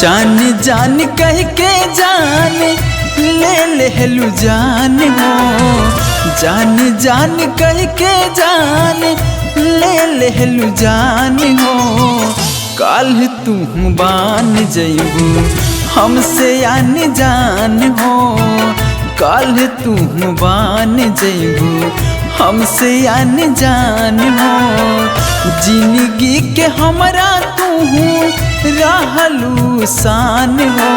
जान जान कह के जान ले लेलू जान हो, जान जान कह के जान ले लेलू जान हो। काल तू बान जइबू हमसे आन जान हो, काल तू बान जइबू हमसे आन जान हो। जिंदगी के हमरा तू रहलू शान हो,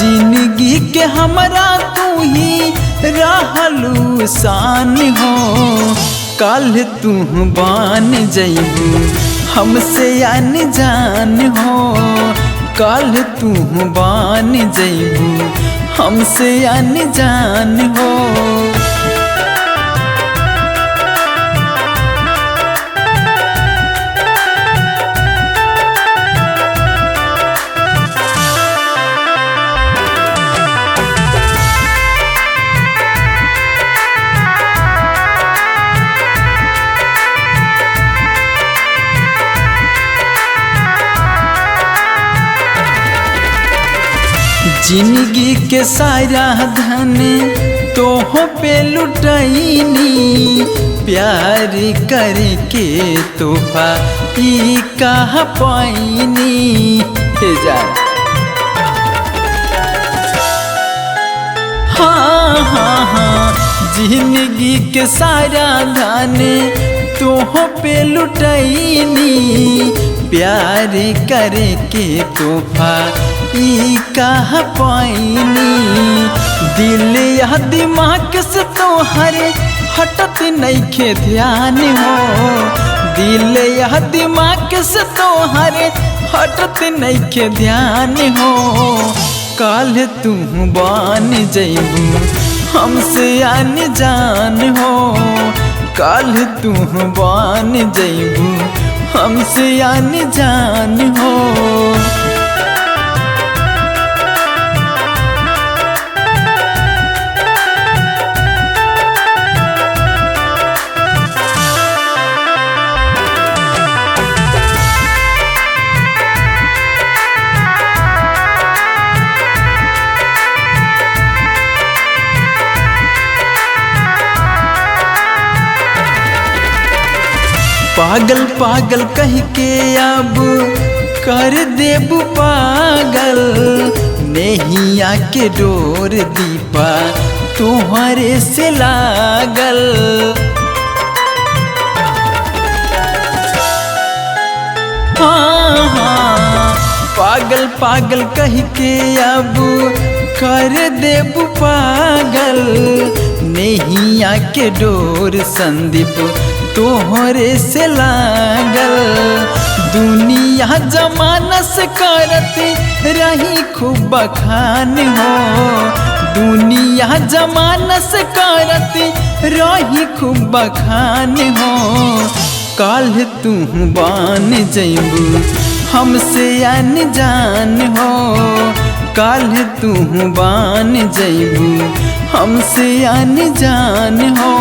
जिंदगी के हमरा तू ही रहलू शान हो। काल तू बान जइबू हमसे आन जान हो, काल तू बान जइबू हमसे आन जान हो। जिंदगी के सारा धन तोह पे लुटैनी, प्यार करके तोहफा ई कहा पाइनी। हाँ हाँ हाँ, जिंदगी के सारा धन तोह पे लुटैनी, प्यार करके तोहफा ई कहा पाइनी। दिल या दिमाग से तोहर हटत नइखे ध्यान हो, दिल या दिमाग से तोहर हटत नइखे ध्यान हो। काल तू बान जइबू हमसे आन जान हो, काल तू बान जइबू हमसे आन जान हो। पागल पागल कह के अब कर देबू पागल, नैया के डोर दीपा तुम्हारे से लागल। हाँ हाँ, पागल पागल कह के अब कर देबू पागल, नैया के डोर संदीप तोहरे से लागल। दुनिया जमाना से करती रही खूब बखान हो, दुनिया जमाना से करती रही खूब बखान हो। काल तू बान जइबू हमसे आन जान हो, काल तू बान जइबू हमसे आन जान हो।